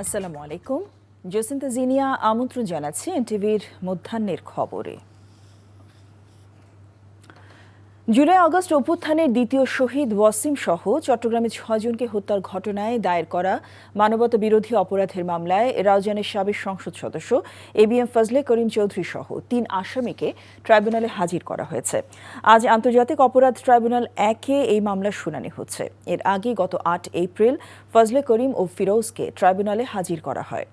আসসালামু আলাইকুম। জসিন্তা জিনিয়া আমন্ত্রণ জানাচ্ছি এনটিভির মধ্যাহ্নের খবরে। জুলাই আগস্ট অভ্যুত্থানের দ্বিতীয় শহীদ ওয়াসিম সহ চট্টগ্রামে ৬ জনকে হত্যার ঘটনায় দায়ের করা মানবতা বিরোধী অপরাধের মামলায় রাউজানের সাবেক সংসদ সদস্য এবিএম ফজলে করিম চৌধুরী সহ ৩ আসামিকে ট্রাইব্যুনালে হাজির করা হয়েছে। আজ আন্তর্জাতিক অপরাধ ট্রাইব্যুনাল ১-এ এই মামলার শুনানি হচ্ছে। এর আগে গত ৮ এপ্রিল ফজলে করিম ও ফিরোজকে ট্রাইব্যুনালে হাজির করা হয়।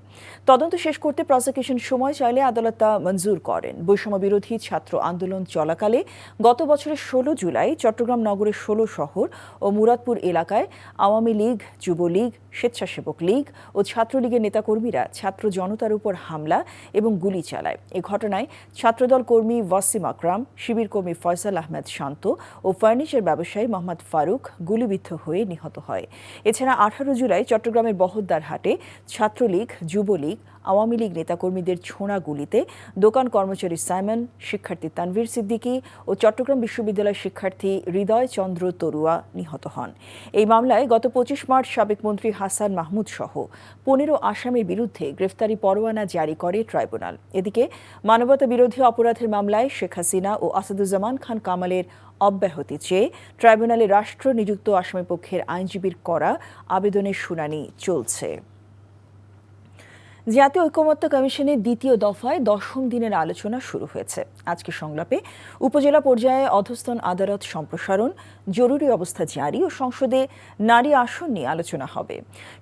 তদন্ত শেষ করতে প্রসিকিউশন সময় চাইলে আদালত তা মঞ্জুর করেন। বৈষম্য বিরোধী ছাত্র আন্দোলন চলাকালে গত বছরের ১৬ জুলাই চট্টগ্রাম নগরের ১৬ শহর ও মুরাদপুর এলাকায় আওয়ামী লীগ, যুবলীগ, স্বেচ্ছাসেবক লীগ ও ছাত্রলীগের নেতাকর্মীরা ছাত্র জনতার উপর হামলা এবং গুলি চালায়। এ ঘটনায় ছাত্রদল কর্মী ওয়াসিম আকরাম, শিবির কর্মী ফয়সাল আহমেদ শান্ত ও ফার্নিচার ব্যবসায়ী মোহাম্মদ ফারুক গুলিবিদ্ধ হয়ে নিহত হয়। এছাড়া ১৮ জুলাই চট্টগ্রামের বহদ্দারহাটে ছাত্রলীগ, যুবলীগ, আওয়ামী লীগ নেতাকর্মীদের ছোড়া গুলিতে দোকান কর্মচারী সাইমন, শিক্ষার্থী তানভীর সিদ্দিকী ও চট্টগ্রাম বিশ্ববিদ্যালয়ের শিক্ষার্থী হৃদয় চন্দ্র তরুয়া নিহত হন। এই মামলায় গত ২৫ মার্চ সাবেক মন্ত্রী হাসান মাহমুদ সহ ১৫ আসামির বিরুদ্ধে গ্রেফতারি পরোয়ানা জারি করে ট্রাইব্যুনাল। এদিকে মানবতা বিরোধী অপরাধের মামলায় শেখ হাসিনা ও আসাদুজ্জামান খান কামালের অব্যাহতি চেয়ে ট্রাইব্যুনালে রাষ্ট্র নিযুক্ত আসামিপক্ষের আইনজীবীর করা আবেদনের শুনানি চলছে। জাতীয় ঐকমত্য কমিশনের দ্বিতীয় দফায় ১০ম দিনের আলোচনা শুরু হয়েছে। আজকে সংলাপে উপজেলা পর্যায়ে অধস্তন আদালত সম্প্রসারণ, জরুরি অবস্থা জারি ও সংসদে নারী আসন নিয়ে আলোচনা হবে।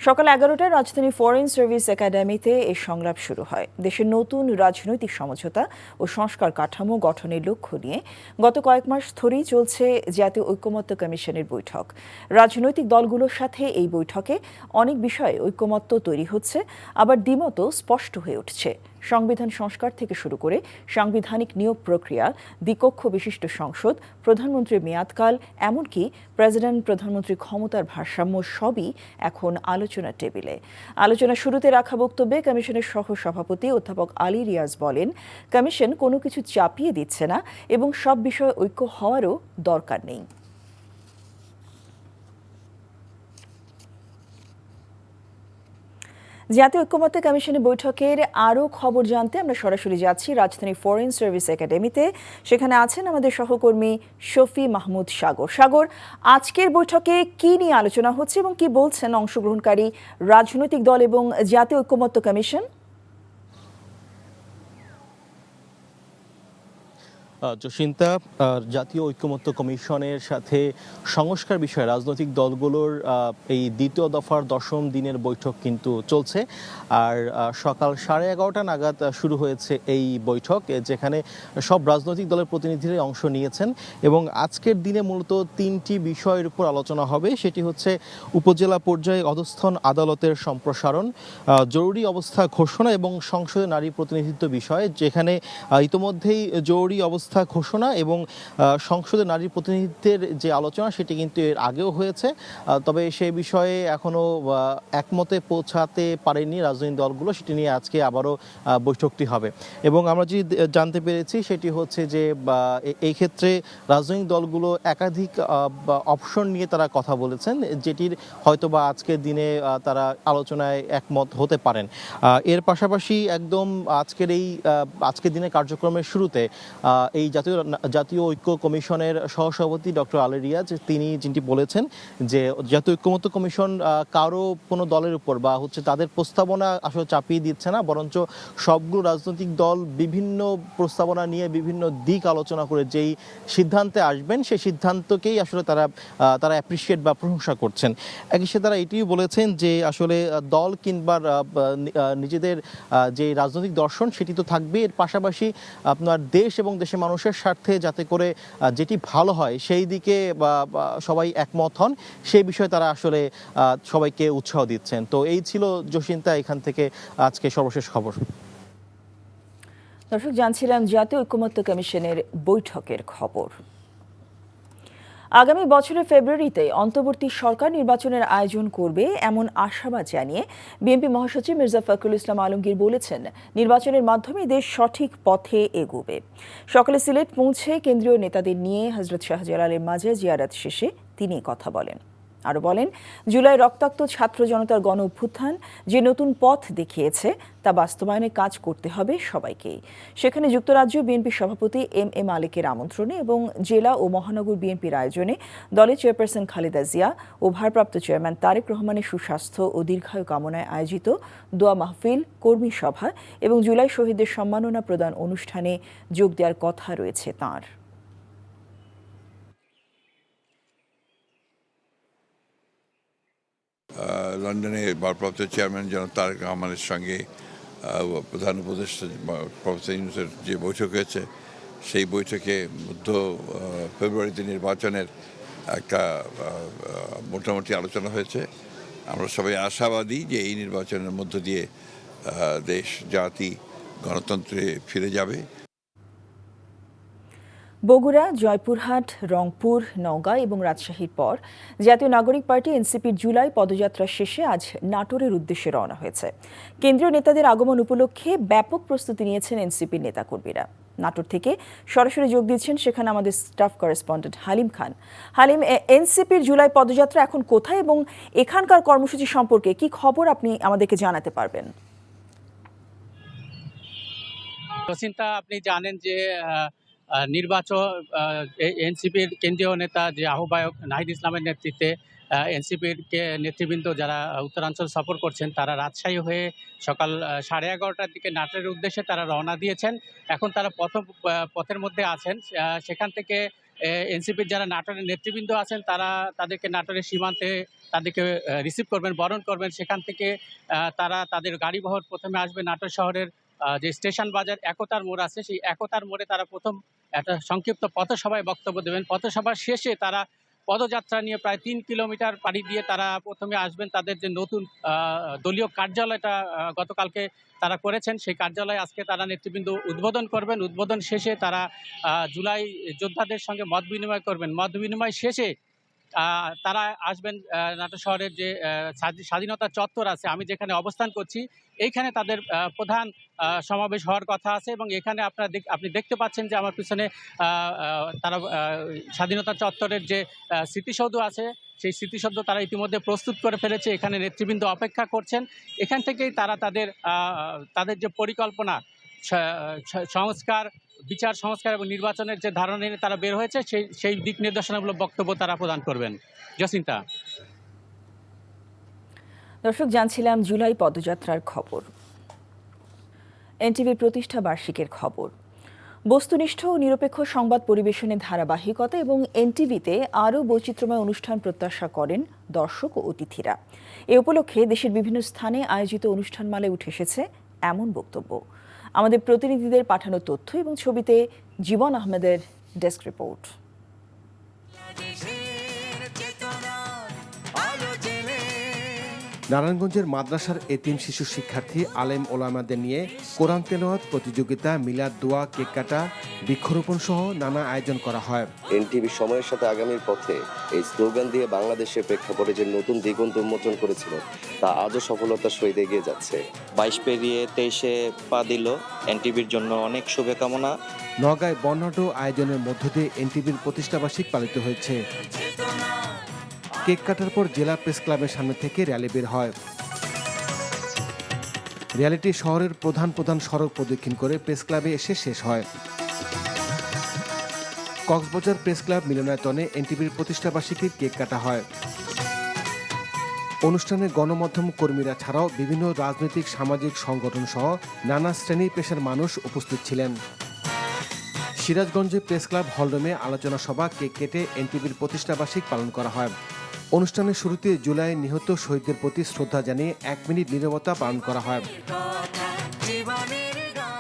সকাল ১১টায় রাজধানীর ফরেন সার্ভিস একাডেমিতে এই সংলাপ শুরু হয়। দেশের নতুন রাজনৈতিক সমঝোতা ও সংস্কার কাঠামো গঠনের লক্ষ্য নিয়ে গত কয়েক মাস ধরেই চলছে জাতীয় ঐকমত্য কমিশনের বৈঠক। রাজনৈতিক দলগুলোর সাথে এই বৈঠকে অনেক বিষয়ে ঐকমত্য তৈরি হচ্ছে, আবার দ্বিমত স্পষ্ট হয়ে উঠছে। সংবিধান সংস্কার থেকে শুরু করে সাংবিধানিক নিয়োগ প্রক্রিয়া, দ্বিকক্ষ বিশিষ্ট সংসদ, প্রধানমন্ত্রীর মেয়াদকাল, এমনকি প্রেসিডেন্ট প্রধানমন্ত্রীর ক্ষমতার ভারসাম্য সবই এখন আলোচনার টেবিলে। আলোচনা শুরুতে রাখা বক্তব্যে কমিশনের সহ সভাপতি অধ্যাপক আলী রিয়াজ বলেন, কমিশন কোনো কিছু চাপিয়ে দিচ্ছে না এবং সব বিষয়ে ঐক্য হওয়ারও দরকার নেই। জাতীয় ঐকমত্য কমিশনের বৈঠকের আরও খবর জানতে আমরা সরাসরি যাচ্ছি রাজধানী ফরেন সার্ভিস একাডেমিতে। সেখানে আছেন আমাদের সহকর্মী শফি মাহমুদ সাগর। সাগর, আজকের বৈঠকে কি নিয়ে আলোচনা হচ্ছে এবং কি বলছেন অংশগ্রহণকারী রাজনৈতিক দল এবং জাতীয় ঐকমত্য কমিশন? জসিন্তা, জাতীয় ঐকমত্য কমিশনের সাথে সংস্কার বিষয়ে রাজনৈতিক দলগুলোর এই দ্বিতীয় দফার ১০ম দিনের বৈঠক কিন্তু চলছে। আর সকাল 11:30 নাগাদ শুরু হয়েছে এই বৈঠক, যেখানে সব রাজনৈতিক দলের প্রতিনিধিরাই অংশ নিয়েছেন এবং আজকের দিনে মূলত ৩টি বিষয়ের উপর আলোচনা হবে। সেটি হচ্ছে উপজেলা পর্যায়ে অধস্থন আদালতের সম্প্রসারণ, জরুরি অবস্থা ঘোষণা এবং সংসদে নারী প্রতিনিধিত্ব বিষয়, যেখানে ইতোমধ্যেই জরুরি অবস্থা ঘোষণা এবং সংসদে নারী প্রতিনিধিত্বের যে আলোচনা সেটি কিন্তু এর আগেও হয়েছে, তবে সেই বিষয়ে এখনও একমতে পৌঁছাতে পারেনি রাজনৈতিক দলগুলো। সেটি নিয়ে আজকে আবারও বৈঠকটি হবে এবং আমরা যে জানতে পেরেছি সেটি হচ্ছে যে এই ক্ষেত্রে রাজনৈতিক দলগুলো একাধিক অপশন নিয়ে তারা কথা বলেছেন, যেটির হয়তোবা আজকের দিনে তারা আলোচনায় একমত হতে পারেন। এর পাশাপাশি একদম আজকের দিনে কার্যক্রমের শুরুতে এই জাতীয় ঐক্য কমিশনের সহসভাপতি ডক্টর আলী রিয়াজ তিনি যেটি বলেছেন যে জাতীয় ঐক্যমত্য কমিশন কারো কোনো দলের উপর বা তাদের প্রস্তাবনা আসলে চাপিয়ে দিচ্ছে না, বরঞ্চ সবগুলো রাজনৈতিক দল বিভিন্ন প্রস্তাবনা নিয়ে বিভিন্ন দিক আলোচনা করে যেই সিদ্ধান্তে আসবেন সেই সিদ্ধান্তকেই আসলে তারা অ্যাপ্রিসিয়েট বা প্রশংসা করছেন। একই সাথে তারা এটিও বলেছেন যে আসলে দল কিংবা নিজেদের যে রাজনৈতিক দর্শন সেটি তো থাকবে, এর পাশাপাশি আপনার দেশ এবং দেশের মানুষের স্বার্থে যাতে করে যেটি ভালো হয় সেই দিকে সবাই একমত হন, সেই বিষয়ে তারা আসলে সবাইকে উৎসাহ দিচ্ছেন। তো এই ছিল জসিন্তা এখান থেকে আজকে সর্বশেষ খবর। দর্শক, জানছিলাম জাতীয় ঐকমত্য কমিশনের বৈঠকের খবর। আগামী বছরের ফেব্রুয়ারিতে অন্তর্বর্তী সরকার নির্বাচনের আয়োজন করবে এমন আশাবাদ জানিয়ে বিএনপি মহাসচিব মির্জা ফখরুল ইসলাম আলমগীর বলেছেন, নির্বাচনের মাধ্যমে দেশ সঠিক পথে এগোবে। সকালে সিলেট পৌঁছে কেন্দ্রীয় নেতাদের নিয়ে হযরত শাহজালালের মাজার জিয়ারত শেষে তিনি কথা বলেন। আরও বলেন, জুলাই রক্তাক্ত ছাত্র জনতার গণ অভ্যুত্থান যে নতুন পথ দেখিয়েছে তা বাস্তবায়নে কাজ করতে হবে সবাইকেই। সেখানে যুক্তরাজ্য বিএনপি সভাপতি এম মালেকের আমন্ত্রণে এবং জেলা ও মহানগর বিএনপির আয়োজনে দলের চেয়ারপারসন খালেদা জিয়া ও ভারপ্রাপ্ত চেয়ারম্যান তারেক রহমানের সুস্বাস্থ্য ও দীর্ঘায়ু কামনায় আয়োজিত দোয়া মাহফিল, কর্মী সভা এবং জুলাই শহীদদের সম্মাননা প্রদান অনুষ্ঠানে যোগ দেওয়ার কথা রয়েছে তাঁর। লন্ডনে ভারপ্রাপ্ত চেয়ারম্যান জনাব তারেক রহমানের সঙ্গে প্রধান উপদেষ্টা প্রফেসর ইউনূসের যে বৈঠক হয়েছে, সেই বৈঠকে মধ্য ফেব্রুয়ারিতে নির্বাচনের একটা মোটামুটি আলোচনা হয়েছে। আমরা সবাই আশাবাদী যে এই নির্বাচনের মধ্য দিয়ে দেশ জাতি গণতন্ত্রে ফিরে যাবে। বগুড়া, জয়পুরহাট, রংপুর, নওগাঁ এবং রাজশাহীর পর জাতীয় নাগরিক পার্টি এনসিপির জুলাই পদযাত্রা শেষে আজ নাটোরের উদ্দেশ্যে রওনা হয়েছে। কেন্দ্রীয় নেতাদের আগমন উপলক্ষে ব্যাপক প্রস্তুতি নিয়েছেন এনসিপির নেতাকর্মীরা। নাটোর থেকে সরাসরি যোগ দিচ্ছেন সেখানে আমাদের স্টাফ করেসপন্ডেন্ট হালিম খান। হালিম, এনসিপির জুলাই পদযাত্রা এখন কোথায় এবং এখানকার কর্মসূচি সম্পর্কে কি খবর আপনি আমাদেরকে জানাতে পারবেন? চিন্তা আপনি জানেন যে নির্বাচন এনসিপির কেন্দ্রীয় নেতা যে আহ্বায়ক নাহিদ ইসলামের নেতৃত্বে এনসিপির নেতৃবৃন্দ যারা উত্তরাঞ্চল সফর করছেন, তারা রাজশাহী হয়ে সকাল 11:30টার দিকে নাটোরের উদ্দেশ্যে তারা রওনা দিয়েছেন। এখন তারা পথের মধ্যে আছেন। সেখান থেকে এনসিপির যারা নাটোরের নেতৃবৃন্দ আছেন, তারা তাদেরকে নাটোরের সীমান্তে তাদেরকে রিসিভ করবেন, বরণ করবেন। সেখান থেকে তারা তাদের গাড়িবহর প্রথমে আসবে নাটোর শহরের যে স্টেশন বাজার একতার মোড় আছে, সেই একতার মোড়ে তারা প্রথম একটা সংক্ষিপ্ত পথসভায় বক্তব্য দেবেন। পথসভার শেষে তারা পদযাত্রা নিয়ে প্রায় 3 কিলোমিটার পাড়ি দিয়ে তারা প্রথমে আসবেন তাদের যে নতুন দলীয় কার্যালয়টা গতকালকে তারা করেছেন, সেই কার্যালয়ে আজকে তারা নেতৃবৃন্দ উদ্বোধন করবেন। উদ্বোধন শেষে তারা জুলাই যোদ্ধাদের সঙ্গে মত বিনিময় করবেন। মত বিনিময় শেষে তারা আসবেন নাটোর শহরের যে স্বাধীনতা চত্বর আছে, আমি যেখানে অবস্থান করছি, এইখানে তাদের প্রধান সমাবেশ হওয়ার কথা আছে। এবং এখানে আপনি দেখতে পাচ্ছেন যে আমার পিছনে তারা স্বাধীনতা চত্বরের যে স্মৃতিসৌধ আছে, সেই স্মৃতিসৌধ তারা ইতিমধ্যে প্রস্তুত করে ফেলেছে। এখানে নেতৃবৃন্দ অপেক্ষা করছেন। এখান থেকেই তারা তাদের যে পরিকল্পনা, সংস্কার, বিচার সংস্কার এবং নির্বাচনের যে ধারণা নিয়ে তারা বের হয়েছে, সেই দিক নির্দেশনামূলক বক্তব্য তারা প্রদান করবেন। জসিন্তা। দর্শক, জানছিলাম জুলাই পদযাত্রার খবর। এনটিভির প্রতিষ্ঠা বার্ষিকের খবর। বস্তুনিষ্ঠ ও নিরপেক্ষ সংবাদ পরিবেশনের ধারাবাহিকতা এবং এনটিভিতে আরও বৈচিত্র্যময় অনুষ্ঠান প্রত্যাশা করেন দর্শক ও অতিথিরা। এ উপলক্ষে দেশের বিভিন্ন স্থানে আয়োজিত অনুষ্ঠানমালায় উঠে এসেছে এমন বক্তব্য। আমাদের প্রতিনিধিদের পাঠানো তথ্য এবং ছবিতে জীবন আহমেদের ডেস্ক রিপোর্ট। নারায়ণগঞ্জের মাদ্রাসার এতিম শিশু শিক্ষার্থী আলেম ওলামাদের নিয়ে কোরআন তেলাওয়াত প্রতিযোগিতা, মিলাদ, দোয়া, কেক কাটা, বৃক্ষরোপণ সহ নানা আয়োজন করা হয়। এনটিভি সময়ের সাথে আগামীর পথে এই স্লোগান দিয়ে বাংলাদেশের প্রেক্ষাপটে যে নতুন দিগন্ত উন্মোচন করেছিল, তা আজও সফলতার সহিত এগিয়ে যাচ্ছে। 22 পেরিয়ে 23-এ পা দিল। এনটিভির জন্য অনেক শুভকামনা। নওগাঁয় বর্ণাঢ্য আয়োজনের মধ্য দিয়ে এনটিভির প্রতিষ্ঠাবার্ষিক পালিত হয়েছে। কেক কাটার পর জেলা প্রেস ক্লাবের সামনে থেকে র্যালি বের হয়। র্যালিটি শহরের প্রধান সড়ক প্রদক্ষিণ করে প্রেস ক্লাবে এসে শেষ হয়। কক্সবাজার প্রেস ক্লাব মিলনায়তনে এনটিভির প্রতিষ্ঠাবার্ষিকীর কেক কাটা হয়। অনুষ্ঠানে গণমাধ্যম কর্মীরা ছাড়াও বিভিন্ন রাজনৈতিক, সামাজিক সংগঠন সহ নানা শ্রেণী পেশার মানুষ উপস্থিত ছিলেন। সিরাজগঞ্জে প্রেস ক্লাব হলরুমে আলোচনা সভা, কেক কেটে এনটিভির প্রতিষ্ঠাবার্ষিক পালন করা হয়। অনুষ্ঠানের শুরুতে জুলাই নিহত শহীদদের প্রতি শ্রদ্ধা জানিয়ে 1 মিনিট নীরবতা পালন করা হয়।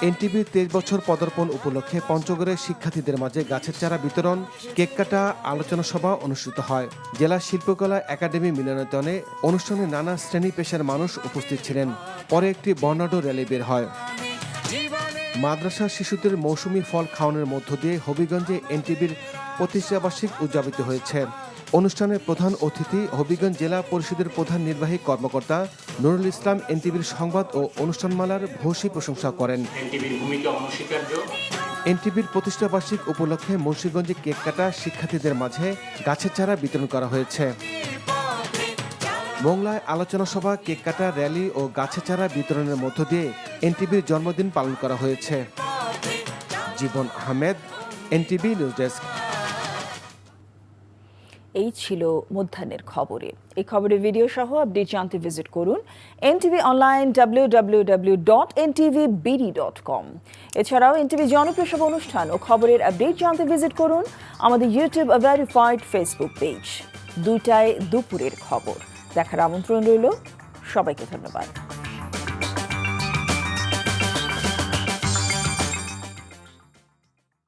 এনটিভির 23 বছর পদার্পণ উপলক্ষে পঞ্চগড়ের শিক্ষার্থীদের মাঝে গাছের চারা বিতরণ, কেক কাটা, আলোচনা সভা অনুষ্ঠিত হয়। জেলা শিল্পকলা একাডেমি মিলনায়তনে অনুষ্ঠানে নানা শ্রেণী পেশার মানুষ উপস্থিত ছিলেন। পরে একটি বর্ণাঢ্য র্যালি বের হয়। মাদ্রাসার শিশুদের মৌসুমি ফল খাওয়ানোর মধ্য দিয়ে হবিগঞ্জে এনটিভির প্রতিষ্ঠাবার্ষিক উদযাপিত হয়েছে। অনুষ্ঠানের প্রধান অতিথি হবিগঞ্জ জেলা পরিষদের প্রধান নির্বাহী কর্মকর্তা নুরুল ইসলাম এনটিভির সংবাদ ও অনুষ্ঠানমালার ভূয়সী প্রশংসা করেন। এনটিভির প্রতিষ্ঠাবার্ষিক উপলক্ষে মুন্সিগঞ্জে কেক কাটা, শিক্ষার্থীদের মাঝে গাছের চারা বিতরণ করা হয়েছে। মোংলায় আলোচনা সভা, কেক কাটা, র্যালি ও গাছের চারা বিতরণের মধ্য দিয়ে এনটিভির জন্মদিন পালন করা হয়েছে। জীবন আহমেদ, এনটিভি নিউজ ডেস্ক। এই ছিল মধ্যাহ্নের খবরে। এই খবরের ভিডিও সহ আপডেট জানতে ভিজিট করুন এনটিভি অনলাইন www.ntvbd.com। এছাড়াও এনটিভি জনপ্রিয় সব অনুষ্ঠান ও খবরের আপডেট জানতে ভিজিট করুন আমাদের ইউটিউব ভেরিফাইড ফেসবুক পেজ। 2টায় দুপুরের খবর দেখার আমন্ত্রণ রইল। সবাইকে ধন্যবাদ।